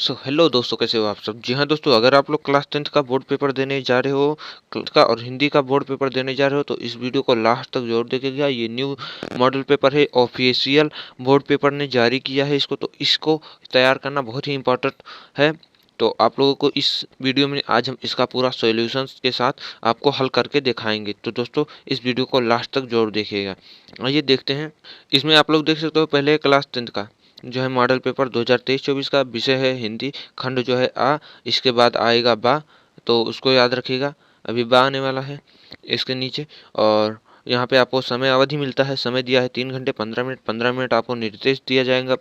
Hello दोस्तों, कैसे हो आप सब। जी हाँ दोस्तों, अगर आप लोग क्लास 10th का बोर्ड पेपर देने जा रहे हो का और हिंदी का बोर्ड पेपर देने जा रहे हो तो इस वीडियो को लास्ट तक जरूर देखिएगा। ये न्यू मॉडल पेपर है, ऑफिशियल बोर्ड पेपर ने जारी किया है इसको, तो इसको तैयार करना बहुत ही इम्पोर्टेंट है। तो आप लोगों को इस वीडियो में आज हम इसका पूरा सॉल्यूशन के साथ आपको हल करके दिखाएंगे। तो दोस्तों इस वीडियो को लास्ट तक जरूर देखिएगा। आइए देखते हैं। इसमें आप लोग देख सकते हो, पहले क्लास 10th का जो है मॉडल पेपर 2023-24 का विषय है हिंदी, खंड जो है आ, इसके बाद आएगा बा, तो उसको याद रखिएगा। अभी बा आने वाला है इसके नीचे। और यहाँ पे आपको समय अवधि मिलता है, समय दिया है 3 घंटे 15 मिनट। 15 मिनट आपको निर्देश दिया जाएगा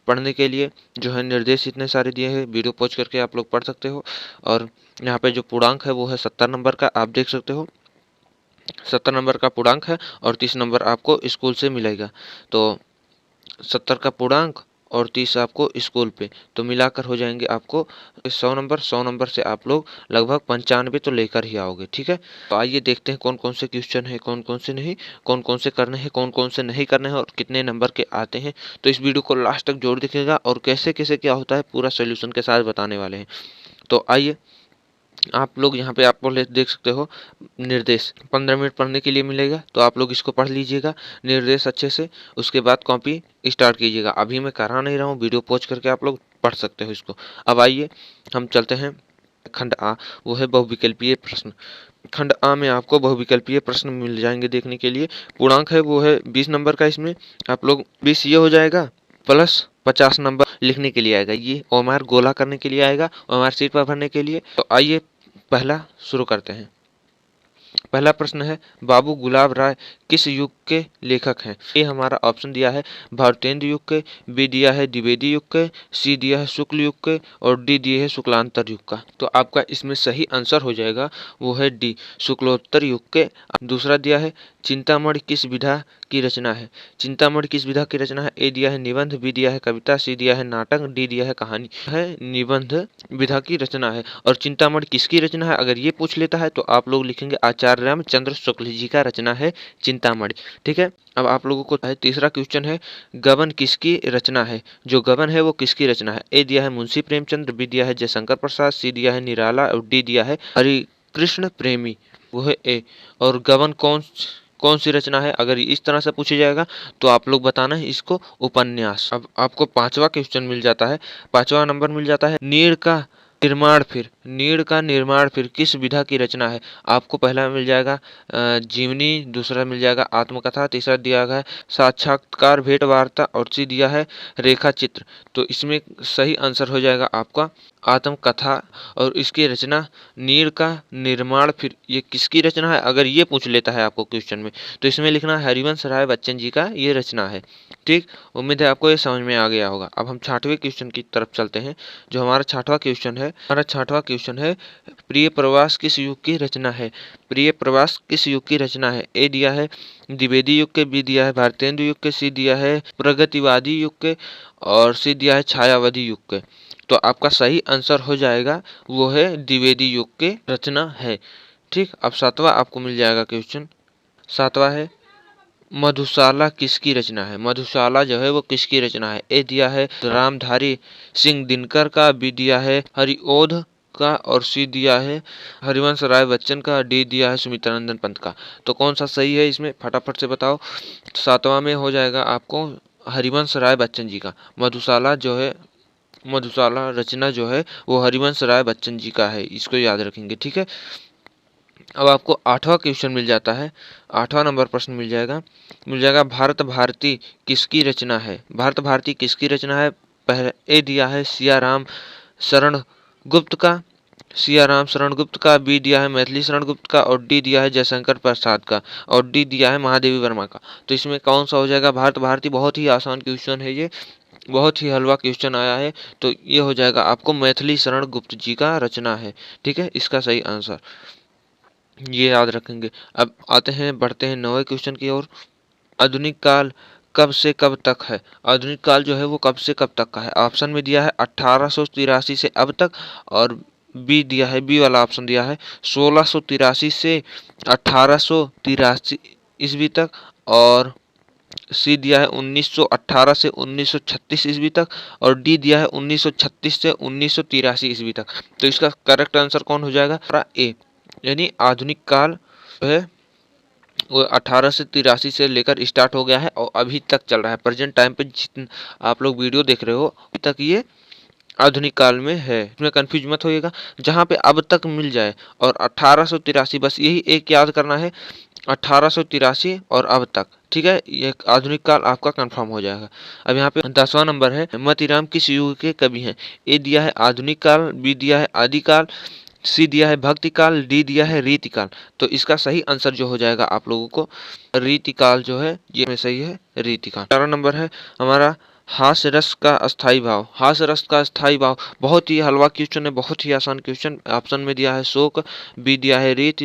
पढ़ने के लिए। जो है निर्देश इतने सारे दिए हैं, वीडियो पॉज करके आप लोग पढ़ सकते हो। और यहाँ पे जो पूर्णांक है वो है 70 नंबर का, आप देख सकते हो 70 नंबर का पूर्णांक है और 30 नंबर आपको स्कूल से मिलेगा। तो 70 का पूर्णांक और 30 आपको स्कूल पे, तो मिलाकर हो जाएंगे आपको 100 नंबर। 100 नंबर से आप लोग लगभग 95 तो लेकर ही आओगे। ठीक है, तो आइए देखते हैं कौन कौन से क्वेश्चन है, कौन कौन से नहीं, कौन कौन से करने हैं, कौन कौन से नहीं करने हैं और कितने नंबर के आते हैं। तो इस वीडियो को लास्ट तक जोड़ दिखेगा और कैसे कैसे क्या होता है पूरा सोल्यूशन के साथ बताने वाले हैं। तो आइए, आप लोग यहाँ पे आपको देख सकते हो निर्देश 15 मिनट पढ़ने के लिए मिलेगा, तो आप लोग इसको पढ़ लीजिएगा निर्देश अच्छे से। उसके बाद कॉपी स्टार्ट कीजिएगा। अभी मैं करा नहीं रहा हूँ, वीडियो पॉज करके आप लोग पढ़ सकते हो इसको। अब आइए हम चलते हैं खंड आ, वो है बहुविकल्पीय प्रश्न। खंड आ में आपको बहुविकल्पीय प्रश्न मिल जाएंगे देखने के लिए। पूर्णांक है वो है 20 नंबर का। इसमें आप लोग 20 ये हो जाएगा प्लस 50 नंबर लिखने के लिए आएगा, ये ओएमआर गोला करने के लिए आएगा, ओएमआर सीट पर भरने के लिए। तो आइए पहला शुरू करते हैं। पहला प्रश्न है, बाबू गुलाब राय किस युग के लेखक हैं। ए हमारा ऑप्शन दिया है भारतेंदु युग के, बी दिया है द्विवेदी युग के, सी दिया है शुक्ल युग के और डी दिए है शुक्लांतर युग का। तो आपका इसमें सही आंसर हो जाएगा वो है डी, शुक्लोत्तर युग के। दूसरा दिया है चिंतामणि किस विधा की रचना है। चिंतामणि किस विधा की रचना है। ए दिया है निबंध, बी दिया है कविता, सी दिया है नाटक, डी दिया है कहानी। है निबंध विधा की रचना है। और चिंतामणि किसकी रचना है अगर ये पूछ लेता है तो आप लोग लिखेंगे आचार्य रामचंद्र शुक्ल जी का रचना है चिंतामणि। ठीक है, अब आप लोगों को तीसरा क्वेश्चन है, गबन किसकी रचना है। जो गबन है वो किसकी रचना है। ए दिया है मुंशी प्रेमचंद्र, बी दिया है जयशंकर प्रसाद, सी दिया है निराला और डी दिया है हरिकृष्ण प्रेमी। वो है ए। और गबन कौन कौन सी रचना है अगर इस तरह से पूछा जाएगा तो आप लोग बताना है इसको उपन्यास। अब आपको पांचवा क्वेश्चन मिल जाता है, पांचवा नंबर मिल जाता है, नीड़ का निर्माण फिर किस विधा की रचना है। आपको पहला मिल जाएगा जीवनी, दूसरा मिल जाएगा आत्मकथा, तीसरा दिया गया है साक्षात्कार भेंट वार्ता और सी दिया है रेखा चित्र। तो इसमें सही आंसर हो जाएगा आपका आत्मकथा। और इसकी रचना नीड़ का निर्माण फिर ये किसकी रचना है अगर ये पूछ लेता है आपको क्वेश्चन में तो इसमें लिखना है हरिवंश राय बच्चन जी का ये रचना है। ठीक, उम्मीद है आपको ये समझ में आ गया होगा। अब हम छठवें क्वेश्चन की तरफ चलते हैं। जो हमारा छठवां क्वेश्चन है, प्रिय प्रवास किस युग की रचना है। प्रिय प्रवास किस युग की रचना है। ए दिया है द्विवेदी युग के, बी दिया है भारतेंदु युग के, सी दिया है प्रगतिवादी युग के और सी दिया है छायावादी युग के। तो आपका सही आंसर हो जाएगा वो है द्विवेदी युग के रचना है। ठीक, अब सातवां आपको मिल जाएगा क्वेश्चन। सातवां है, मधुशाला किसकी रचना है। मधुशाला जो है वो किसकी रचना है। ए दिया है रामधारी सिंह दिनकर का, बी दिया है हरिओध का और सी दिया है हरिवंश राय बच्चन का, डी दिया है सुमित्रानंदन पंत का। तो कौन सा सही है इसमें फटाफट से बताओ। सातवां में हो जाएगा आपको हरिवंश राय बच्चन जी का। मधुशाला रचना जो है वो हरिवंश राय बच्चन जी का है, इसको याद रखेंगे। ठीक है, अब आपको आठवां क्वेश्चन मिल जाता है, आठवां नंबर प्रश्न मिल जाएगा भारत भारती किसकी रचना है। भारत भारती किसकी रचना है। पहले ए दिया है सियाराम शरण गुप्त का, सियाराम शरण गुप्त का, बी दिया है मैथिली शरण गुप्त का और डी दिया है जयशंकर प्रसाद का और डी दिया है महादेवी वर्मा का। तो इसमें कौन सा हो जाएगा भारत भारती। बहुत ही आसान क्वेश्चन है ये, बहुत ही हलवा क्वेश्चन आया है। तो ये हो जाएगा आपको मैथिली शरण गुप्त जी का रचना है। ठीक है, इसका सही आंसर ये याद रखेंगे। अब आते हैं, बढ़ते हैं 9वें क्वेश्चन की ओर। आधुनिक काल कब से कब तक है। आधुनिक काल जो है वो कब से कब तक का है। ऑप्शन में दिया है 1883 से अब तक और बी दिया है, बी वाला ऑप्शन दिया है 1683 से 1883 ईस्वी तक और सी दिया है 1918 से 1936 ईस्वी तक, और डी दिया है 1936 से 1983 ईस्वी तक। तो इसका करेक्ट आंसर कौन हो जाएगा? ए, यानी आधुनिक काल जो है वो 1883 से लेकर स्टार्ट हो गया है और अभी तक चल रहा है। प्रेजेंट टाइम पे जितने आप लोग वीडियो देख रहे हो अभी तक ये आधुनिक काल में है, इसमें कंफ्यूज मत होइएगा। जहाँ पे अब तक मिल जाए और 1883, बस यही एक याद करना है, 1883 और अब तक, ठीक है, ये आधुनिक काल आपका कंफर्म हो जाएगा। अब यहाँ पे 10वां नंबर है, मोतीराम किस युग के कवि हैं? ए दिया है आधुनिक काल, बी दिया है आदिकाल, सी दिया है भक्ति काल, डी दिया है रीतिकाल। तो इसका सही आंसर जो हो जाएगा आप लोगों को रीतिकाल जो है ये में सही है, रीतिकाल। 11 नंबर है हमारा, हास्य रस का अस्थाई भाव। हास्य रस का अस्थाई भाव बहुत ही हलवा क्वेश्चन है, बहुत ही आसान क्वेश्चन। ऑप्शन में दिया है शोक, बी दिया है रीत,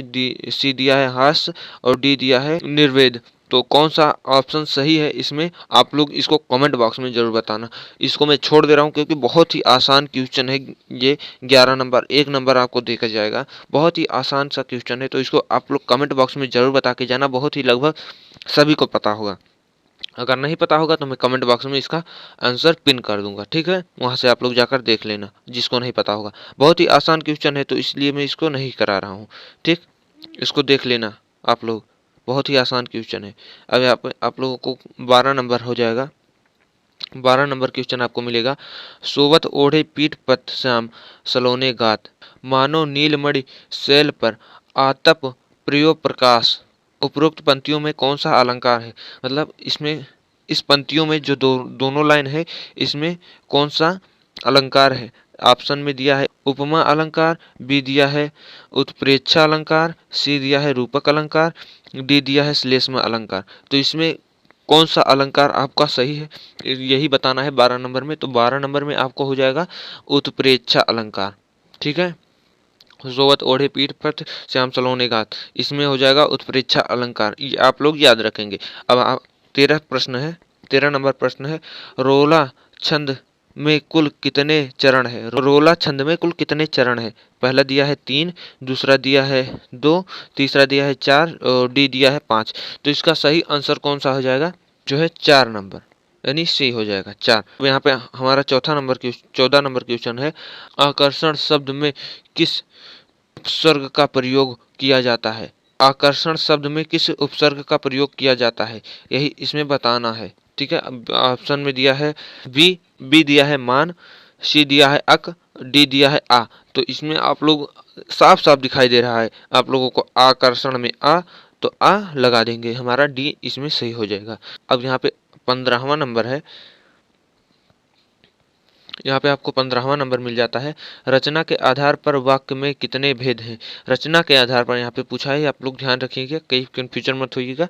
सी दिया है हास्य और डी दिया है निर्वेद। तो कौन सा ऑप्शन सही है इसमें आप लोग इसको कमेंट बॉक्स में जरूर बताना। इसको मैं छोड़ दे रहा हूँ क्योंकि बहुत ही आसान क्वेश्चन है ये। 11 नंबर, 1 नंबर आपको देखा जाएगा, बहुत ही आसान सा क्वेश्चन है। तो इसको आप लोग कमेंट बॉक्स में जरूर बता के जाना, बहुत ही लगभग सभी को पता होगा। अगर नहीं पता होगा तो मैं कमेंट बॉक्स में इसका आंसर पिन कर दूंगा, ठीक है, वहां से आप लोग जाकर देख लेना जिसको नहीं पता होगा। बहुत ही आसान क्वेश्चन है तो इसलिए मैं इसको नहीं करा रहा हूँ, ठीक, इसको देख लेना आप लोग, बहुत ही आसान क्वेश्चन है। अब आप लोगों को 12 नंबर हो जाएगा। 12 नंबर क्वेश्चन आपको मिलेगा, सोवत ओढ़े पीठ पथ श्याम सलोने गात, मानो नीलमणि शैल पर आतप प्रियो प्रकाश। उपरोक्त पंक्तियों में कौन सा अलंकार है? मतलब इसमें इस पंक्तियों में जो दोनों लाइन है इसमें कौन सा अलंकार है? ऑप्शन में दिया है उपमा अलंकार, बी दिया है उत्प्रेक्षा अलंकार, सी दिया है रूपक अलंकार, डी दिया है श्लेष्म अलंकार। तो इसमें कौन सा अलंकार आपका सही है यही बताना है 12 नंबर में। तो 12 नंबर में आपको हो जाएगा उत्प्रेक्षा अलंकार, ठीक है। सोवत ओढ़े पीठ पथ श्याम सलोने गात, इसमें हो जाएगा उत्प्रेक्षा अलंकार, ये आप लोग याद रखेंगे। अब आप 13 प्रश्न है, 13 नंबर प्रश्न है, रोला छंद में कुल कितने चरण है? रोला छंद में कुल कितने चरण है? पहला दिया है 3, दूसरा दिया है 2, तीसरा दिया है 4 और डी दिया है 5। तो इसका सही आंसर कौन सा हो जाएगा? जो है 4 नंबर, यानी सी हो जाएगा 4। अब यहाँ पे हमारा 14 नंबर क्वेश्चन है, आकर्षण शब्द में किस उपसर्ग का प्रयोग किया जाता है? आकर्षण शब्द में किस उपसर्ग का प्रयोग किया जाता है, यही इसमें बताना है, ठीक है। ऑप्शन में दिया है बी दिया है मान, सी दिया है अक, डी दिया है आ। तो इसमें आप लोग साफ साफ दिखाई दे रहा है आप लोगों को, आकर्षण में आ, तो आ लगा देंगे, हमारा डी इसमें सही हो जाएगा। अब यहाँ पे 15वां नंबर है, यहाँ पे आपको 15वां नंबर मिल जाता है, रचना के आधार पर वाक्य में कितने भेद हैं? रचना के आधार पर यहाँ पे पूछा है, आप लोग ध्यान रखिएगा, कहीं कंफ्यूजन मत होइएगा।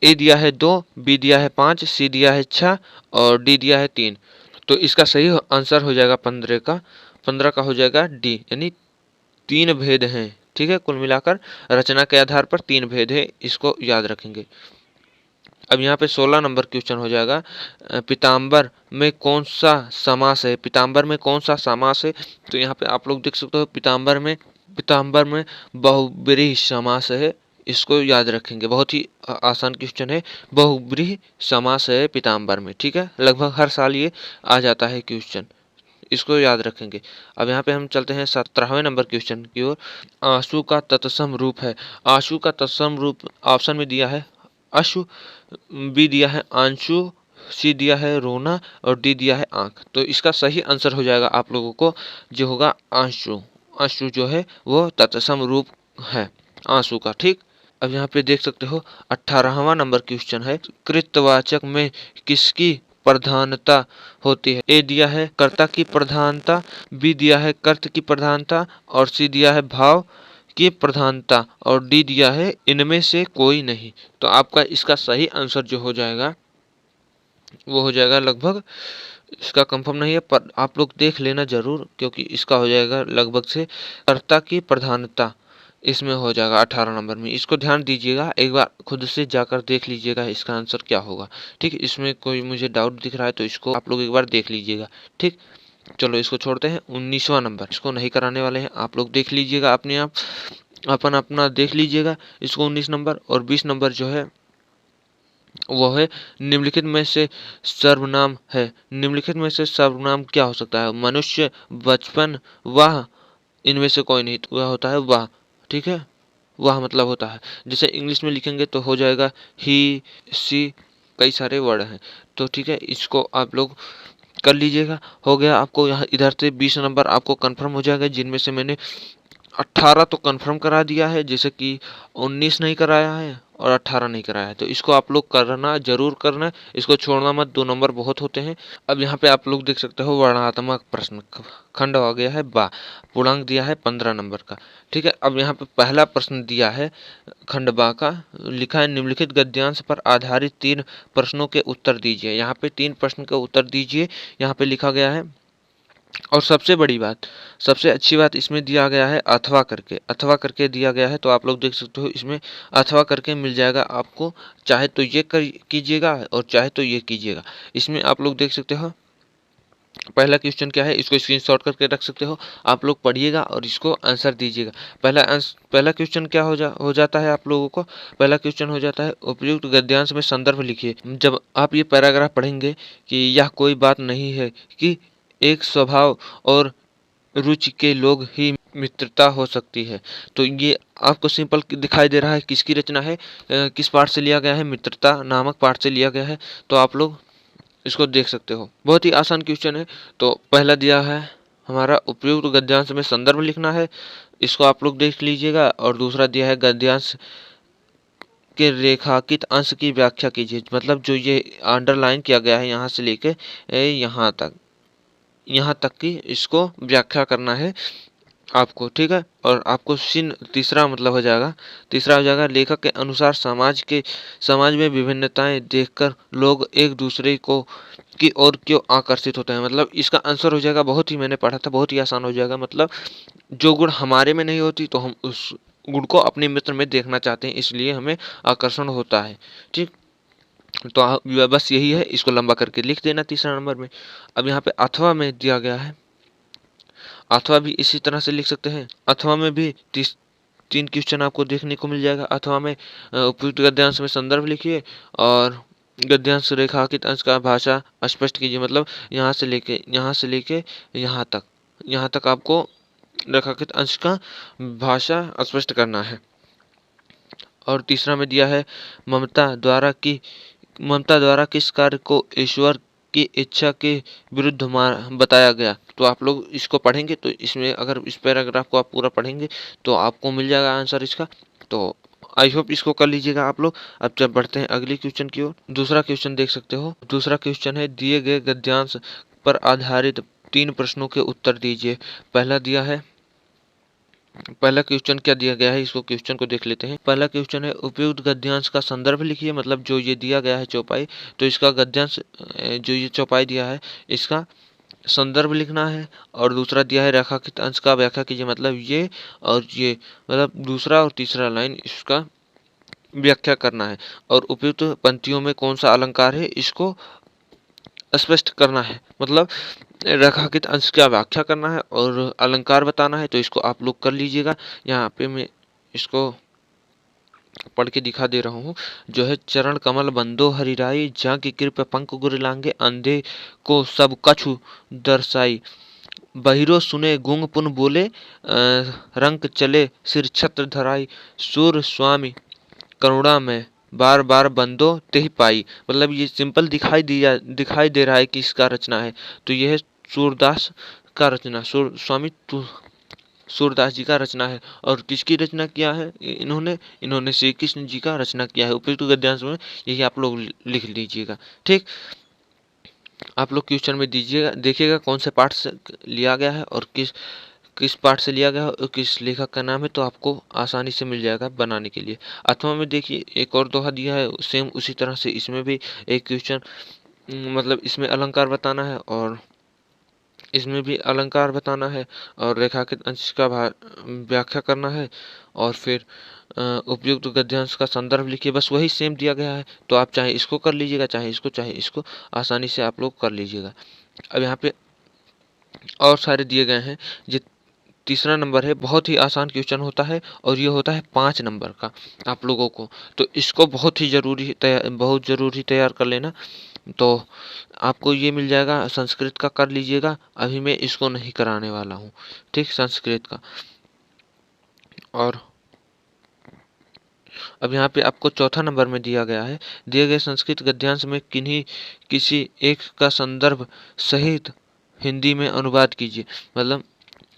ए दिया है 2, बी दिया है 5, सी दिया है 6 और डी दिया है 3। तो इसका सही आंसर हो जाएगा 15 का हो जाएगा डी, यानी 3 भेद हैं, ठीक है। कुल मिलाकर रचना के आधार पर 3 भेद है, इसको याद रखेंगे। अब यहाँ पे 16 नंबर क्वेश्चन हो जाएगा, पीताम्बर में कौन सा समास है? पीताम्बर में कौन सा समास है? तो यहाँ पे आप लोग देख सकते हो पीताम्बर में बहुब्रीहि समास है, इसको याद रखेंगे, बहुत ही आसान क्वेश्चन है। बहुब्रीहि समास है पीताम्बर में, ठीक है, लगभग हर साल ये आ जाता है क्वेश्चन, इसको याद रखेंगे। अब यहाँ पे हम चलते हैं 17वें नंबर क्वेश्चन की ओर, आंसू का तत्सम रूप है। आंसू का तत्सम रूप ऑप्शन में दिया है अश्रु, बी दिया है आंसू, सी दिया है रोना और डी दिया है आंख। तो इसका सही आंसर हो जाएगा आप लोगों को जो होगा आंसू। आंसू जो है वो तत्सम रूप है आंसू का, ठीक। अब यहाँ पे देख सकते हो 18वां नंबर क्वेश्चन है, कृतवाचक में किसकी प्रधानता होती है? ए दिया है कर्ता की प्रधानता, बी दिया है कर्त की प्रधानता और सी दिया है भाव की प्रधानता और डी दिया है इनमें से कोई नहीं। तो आपका इसका सही आंसर जो हो जाएगा वो हो जाएगा, लगभग इसका कंफर्म नहीं है पर आप लोग देख लेना जरूर, क्योंकि इसका हो जाएगा लगभग से कर्ता की प्रधानता, इसमें हो जाएगा 18 नंबर में। इसको ध्यान दीजिएगा, एक बार खुद से जाकर देख लीजिएगा इसका आंसर क्या होगा, ठीक। इसमें कोई मुझे डाउट दिख रहा है तो इसको आप लोग एक बार देख लीजिएगा, ठीक। चलो इसको छोड़ते हैं। 19वां नंबर, इसको नहीं कराने वाले हैं, आप लोग देख लीजिएगा अपने आप, अपना देख लीजिएगा इसको 19 नंबर। और 20 नंबर जो है वो है निम्नलिखित में से सर्वनाम है। निम्नलिखित में से सर्वनाम क्या हो सकता है? मनुष्य, बचपन, वाह, इनमें से कोई नहीं। तो वह होता है वाह। ठीक है, वाह मतलब होता है। जैसे इंग्लिश में लिखेंगे तो हो जाएगा ही, सी, कई सारे वर्ड हैं। तो ठीक है, इसको आप लोग कर लीजिएगा। हो गया आपको यहाँ इधर से 20 नंबर आपको कंफर्म हो जाएगा, जिनमें से मैंने 18 तो कंफर्म करा दिया है, जैसे कि 19 नहीं कराया है और 18 नहीं कराया है। तो इसको आप लोग करना, जरूर करना, इसको छोड़ना मत, 2 नंबर बहुत होते हैं। अब यहाँ पे आप लोग देख सकते हो वर्णनात्मक प्रश्न खंड आ गया है बा, पूर्णांक दिया है 15 नंबर का। ठीक है, अब यहाँ पे पहला प्रश्न दिया है खंड बा का, लिखा है निम्नलिखित गद्यांश पर आधारित 3 प्रश्नों के उत्तर दीजिए। यहाँ पे 3 प्रश्न के उत्तर दीजिए, यहाँ पे लिखा गया है। और सबसे बड़ी बात, सबसे अच्छी बात इसमें दिया गया है अथवा करके, अथवा करके दिया गया है। तो आप लोग देख सकते हो इसमें अथवा करके मिल जाएगा आपको, चाहे तो ये कर कीजिएगा और चाहे तो ये कीजिएगा। इसमें आप लोग देख सकते हो पहला क्वेश्चन क्या है, इसको स्क्रीनशॉट करके रख सकते हो। आप लोग पढ़िएगा और इसको आंसर दीजिएगा। पहला क्वेश्चन क्या हो जाता है आप लोगों को? पहला क्वेश्चन हो जाता है उपयुक्त गद्यांश में संदर्भ लिखिए। जब आप ये पैराग्राफ पढ़ेंगे कि यह कोई बात नहीं है कि एक स्वभाव और रुचि के लोग ही मित्रता हो सकती है, तो ये आपको सिंपल दिखाई दे रहा है किसकी रचना है, किस पाठ से लिया गया है? मित्रता नामक पाठ से लिया गया है। तो आप लोग इसको देख सकते हो, बहुत ही आसान क्वेश्चन है। तो पहला दिया है हमारा उपयुक्त गद्यांश में संदर्भ लिखना है, इसको आप लोग देख लीजिएगा। और दूसरा दिया है गद्यांश के रेखांकित अंश की व्याख्या कीजिए। मतलब जो ये अंडरलाइन किया गया है यहाँ से लेके यहाँ तक की इसको व्याख्या करना है आपको। ठीक है, और आपको तीसरा मतलब हो जाएगा, तीसरा हो जाएगा लेखक के अनुसार समाज में विभिन्नताएं देखकर लोग एक दूसरे को की ओर क्यों आकर्षित होते हैं। मतलब इसका आंसर हो जाएगा, बहुत ही मैंने पढ़ा था, बहुत ही आसान हो जाएगा। मतलब जो गुण हमारे में नहीं होती तो हम उस गुण को अपने मित्र में देखना चाहते हैं, इसलिए हमें आकर्षण होता है। ठीक, तो बस यही है, इसको लंबा करके लिख देना तीसरा नंबर में। अब यहाँ पे अथवा में दिया गया है, अथवा भी इसी तरह से लिख सकते हैं। अथवा में भी 3 क्वेश्चन आपको देखने को मिल जाएगा। अथवा में उपयुक्त गद्यांश में संदर्भ लिखिए और गद्यांश रेखांकित अंश का भाषा स्पष्ट कीजिए। मतलब यहाँ तक आपको रेखांकित अंश का भाषा स्पष्ट करना है। और तीसरा में दिया है ममता द्वारा किस कार्य को ईश्वर की इच्छा के विरुद्ध बताया गया। तो आप लोग इसको पढ़ेंगे तो इसमें अगर इस पैराग्राफ को आप पूरा पढ़ेंगे तो आपको मिल जाएगा आंसर इसका। तो आई होप इसको कर लीजिएगा आप लोग। अब जब बढ़ते हैं अगली क्वेश्चन की ओर, दूसरा क्वेश्चन देख सकते हो। दूसरा क्वेश्चन है दिए गए गद्यांश पर आधारित 3 प्रश्नों के उत्तर दीजिए। पहला क्वेश्चन क्या दिया गया है, इसको क्वेश्चन को देख लेते हैं। पहला क्वेश्चन है उपयुक्त गद्यांश का संदर्भ लिखिए। मतलब जो ये दिया गया है चौपाई, तो इसका गद्यांश जो ये चौपाई दिया है इसका संदर्भ लिखना है। और दूसरा दिया है रेखांकित अंश का व्याख्या कीजिए। मतलब ये और ये, मतलब दूसरा और तीसरा लाइन इसका व्याख्या करना है। और उपयुक्त पंक्तियों में कौन सा अलंकार है इसको स्पष्ट करना है। मतलब रेखांकित अंश का व्याख्या करना है और अलंकार बताना है। तो इसको आप लोग कर लीजिएगा। यहाँ पे मैं इसको पढ़ के दिखा दे रहा हूँ। जो है चरण कमल बंदो हरिराई, जहाँ की कृपा पंख गुर लांगे, अंधे को सब कछु दर्शाई, बहिरो सुने गूंग पुन बोले, रंक चले सिर छत्र धराई, सूर स्वामी करुणा में बार बार बंदो तेहि पाई। मतलब ये सिंपल दिखाई दे रहा है कि इसका रचना है। तो यह है सूरदास का रचना, सूरदास जी का रचना है। और किसकी रचना किया है इन्होंने श्री कृष्ण जी का रचना किया है। उपयुक्त गद्यांश में यही आप लोग लिख लीजिएगा। ठीक, आप लोग क्वेश्चन में दीजिएगा, देखिएगा कौन से पाठ से लिया गया है और किस पाठ से लिया गया है और किस लेखक का नाम है। तो आपको आसानी से मिल जाएगा बनाने के लिए। अथवा में देखिए एक और दोहा दिया है, सेम उसी तरह से इसमें भी एक क्वेश्चन, मतलब इसमें अलंकार बताना है और इसमें भी अलंकार बताना है और रेखांकित अंश का व्याख्या करना है। और फिर उपयुक्त गद्यांश का संदर्भ लिखिए। बस वही सेम दिया गया है। तो आप चाहे इसको कर लीजिएगा, चाहे इसको आसानी से आप लोग कर लीजिएगा। अब यहाँ पे और सारे दिए गए हैं तीसरा नंबर है, बहुत ही आसान क्वेश्चन होता है और ये होता है 5 नंबर का आप लोगों को। तो इसको बहुत ज़रूरी तैयार कर लेना। तो आपको ये मिल जाएगा, संस्कृत का कर लीजिएगा, अभी मैं इसको नहीं कराने वाला हूँ, ठीक, संस्कृत का। और अब यहाँ पे आपको चौथा नंबर में दिया गया है, दिए गए संस्कृत गद्यांश में किसी एक का संदर्भ सहित हिंदी में अनुवाद कीजिए। मतलब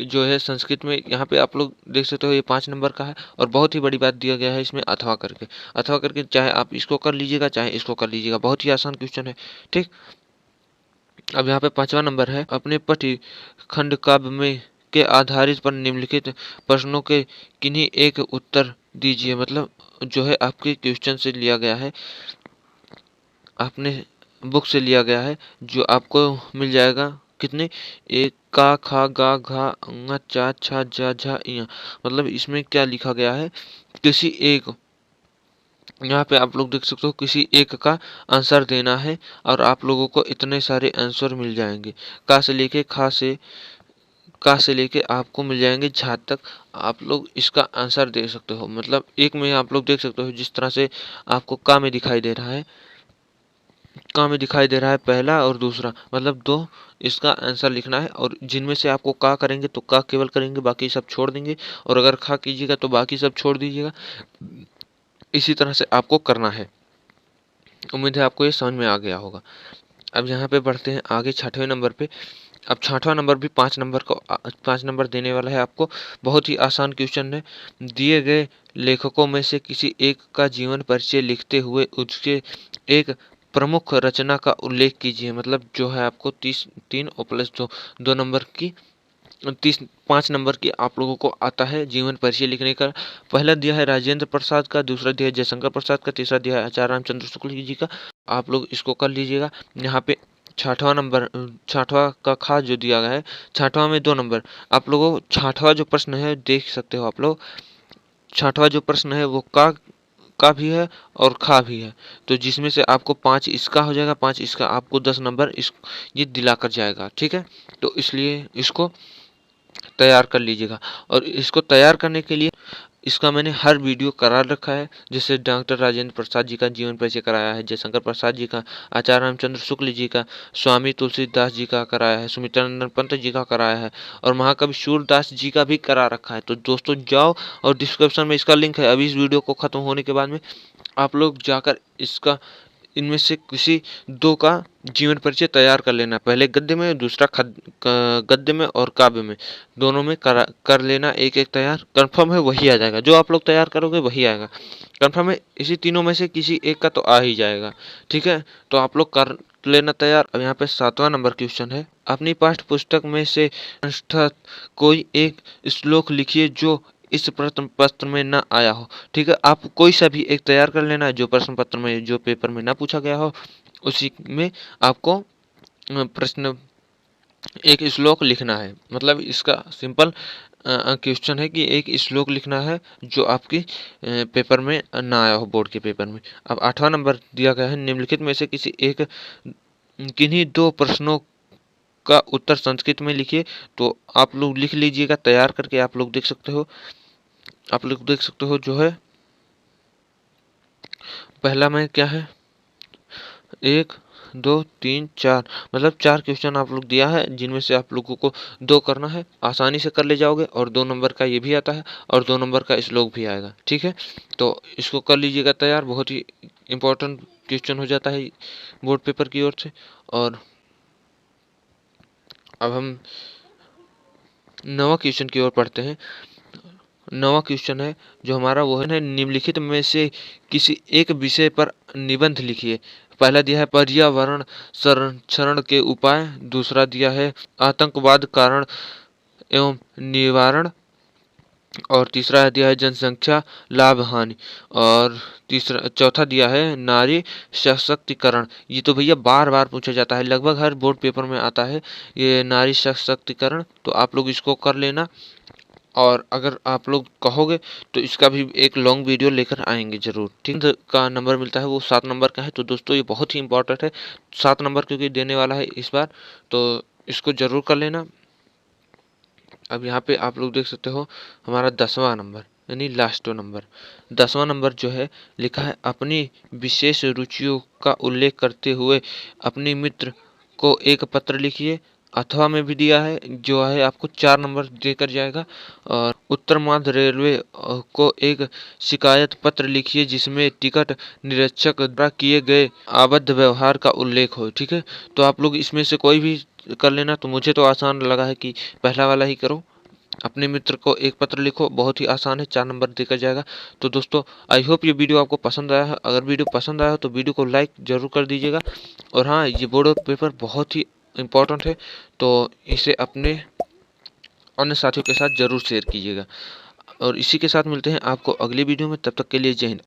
जो है संस्कृत में यहाँ पे आप लोग देख सकते हो ये 5 नंबर का है और बहुत ही बड़ी बात दिया गया है इसमें अथवा करके चाहे आप इसको कर लीजिएगा चाहे इसको कर लीजिएगा, बहुत ही आसान क्वेश्चन है, ठीक। अब यहाँ पे 5वां नंबर है, अपने पठ्य खंड काव्य में के आधारित पर निम्नलिखित प्रश्नों के किन्हीं एक उत्तर दीजिए। मतलब जो है आपके क्वेश्चन से लिया गया है, आपने बुक से लिया गया है, जो आपको मिल जाएगा कितने, एक का खा गा घा अंगा चा छा जा झा इया। मतलब इसमें क्या लिखा गया है, किसी एक, यहाँ पे आप लोग देख सकते हो किसी एक का आंसर देना है और आप लोगों को इतने सारे आंसर मिल जाएंगे, का से लेके आपको मिल जाएंगे झा तक। आप लोग इसका आंसर दे सकते हो। मतलब एक में आप लोग देख सकते हो जिस तरह से आपको का में दिखाई दे रहा है, का में दिखाई दे रहा है पहला और दूसरा, मतलब दो, इसका आंसर लिखना है। और जिनमें से आपको का करेंगे तो का केवल करेंगे, बाकी सब छोड़ देंगे, और अगर खा कीजिएगा तो बाकी सब छोड़ दीजिएगा। इसी तरह से आपको करना है। उम्मीद है आपको ये समझ में आ गया होगा। अब यहाँ पे बढ़ते हैं आगे 6वें नंबर पे। अब 6वां नंबर भी 5 नंबर देने वाला है आपको। बहुत ही आसान क्वेश्चन है, दिए गए लेखकों में से किसी एक का जीवन परिचय लिखते हुए उसके एक प्रमुख रचना का उल्लेख कीजिए। मतलब जो है आपको 3 और प्लस 2 नंबर की 5 नंबर की आप लोगों को आता है जीवन परिचय लिखने का। पहला दिया है राजेंद्र प्रसाद का, दूसरा दिया है जयशंकर प्रसाद का, तीसरा दिया है आचार्य रामचंद्र शुक्ल जी का। आप लोग इसको कर लीजिएगा। यहाँ पे 6वां का खास जो दिया गया है, 6वां में 2 नंबर। आप लोगों को 6वां जो प्रश्न है देख सकते हो आप लोग, 6वां जो प्रश्न है वो का भी है और खा भी है। तो जिसमें से आपको 5 इसका हो जाएगा, 5 इसका, आपको 10 नंबर ये दिलाकर जाएगा, ठीक है। तो इसलिए इसको तैयार कर लीजिएगा। और इसको तैयार करने के लिए इसका मैंने हर वीडियो करा रखा है, जैसे डॉक्टर राजेंद्र प्रसाद जी का जीवन परिचय कराया है, जयशंकर प्रसाद जी का, आचार्य रामचंद्र शुक्ल जी का, स्वामी तुलसीदास जी का कराया है, सुमित्रानंद पंत जी का कराया है, और महाकवि सूरदास जी का भी करा रखा है। तो दोस्तों जाओ और डिस्क्रिप्शन में इसका लिंक है। अभी इस वीडियो को खत्म होने के बाद में आप लोग जाकर इसका इनमें से किसी 2 का जीवन परिचय तैयार कर लेना, पहले गद्य में, दूसरा गद्य में और काव्य में, दोनों में कर लेना एक एक तैयार। कंफर्म है वही आ जाएगा, जो आप लोग तैयार करोगे वही आएगा, कंफर्म है। इसी तीनों में से किसी एक का तो आ ही जाएगा, ठीक है। तो आप लोग कर लेना तैयार। अब यहाँ पे 7वां नंबर क्वेश्चन है, अपनी पाठ्य पुस्तक में से कोई एक श्लोक लिखिए जो इस प्रश्न पत्र में ना आया हो, ठीक है। आप कोई सा भी एक तैयार कर लेना, जो प्रश्न पत्र में, जो पेपर में ना पूछा गया हो, उसी में आपको प्रश्न एक श्लोक लिखना है। मतलब इसका सिंपल क्वेश्चन है कि एक श्लोक लिखना है जो आपकी पेपर में ना आया हो, बोर्ड के पेपर में। अब 8वां नंबर दिया गया है, निम्नलिखित में से किसी एक किन्हीं 2 प्रश्नों का उत्तर संस्कृत में लिखिए। तो आप लोग लिख लीजिएगा तैयार करके। आप लोग देख सकते हो जो है पहला में क्या है, 1 2 3 4, मतलब 4 क्वेश्चन आप लोग दिया है, जिनमें से आप लोगों को 2 करना है, आसानी से कर ले जाओगे। और 2 नंबर का ये भी आता है और 2 नंबर का श्लोक भी आएगा, ठीक है। तो इसको कर लीजिएगा तैयार, बहुत ही इम्पोर्टेंट क्वेश्चन हो जाता है बोर्ड पेपर की ओर से। और अब हम 9वां क्वेश्चन की ओर पढ़ते हैं। 9वां क्वेश्चन है जो हमारा, वो है निम्नलिखित में से किसी एक विषय पर निबंध लिखिए। पहला दिया है पर्यावरण संरक्षण के उपाय, दूसरा दिया है आतंकवाद कारण एवं निवारण, और तीसरा दिया है जनसंख्या लाभ हानि, और चौथा दिया है नारी सशक्तिकरण। ये तो भैया बार बार पूछा जाता है, लगभग हर बोर्ड पेपर में आता है ये नारी सशक्तिकरण। तो आप लोग इसको कर लेना। और अगर आप लोग कहोगे तो इसका भी एक लॉन्ग वीडियो लेकर आएंगे जरूर, ठीक। का नंबर मिलता है वो 7 नंबर का है। तो दोस्तों ये बहुत ही इंपॉर्टेंट है, 7 नंबर क्योंकि देने वाला है इस बार, तो इसको जरूर कर लेना। अब यहाँ पे आप लोग देख सकते हो हमारा 10वां नंबर यानी लास्ट नंबर। 10वां नंबर जो है लिखा है अपनी विशेष रुचियों का उल्लेख करते हुए अपने मित्र को एक पत्र लिखिए। अथवा में भी दिया है जो है आपको 4 नंबर देकर जाएगा। और उत्तर मध्य रेलवे को एक शिकायत पत्र लिखिए जिसमें टिकट निरीक्षक द्वारा किए गए अभद्र व्यवहार का उल्लेख हो। ठीक है, तो आप लोग इसमें से कोई भी कर लेना। तो मुझे तो आसान लगा है कि पहला वाला ही करो। अपने मित्र को एक पत्र लिखो, बहुत ही आसान है, 4 नंबर देकर जाएगा। तो दोस्तों आई होप ये वीडियो आपको पसंद आया है। अगर वीडियो पसंद आया हो तो वीडियो को लाइक जरूर कर दीजिएगा। और हाँ, ये बोर्ड पेपर बहुत ही इम्पोर्टेंट है, तो इसे अपने अन्य साथियों के साथ जरूर शेयर कीजिएगा। और इसी के साथ मिलते हैं आपको अगली वीडियो में, तब तक के लिए जय हिंद।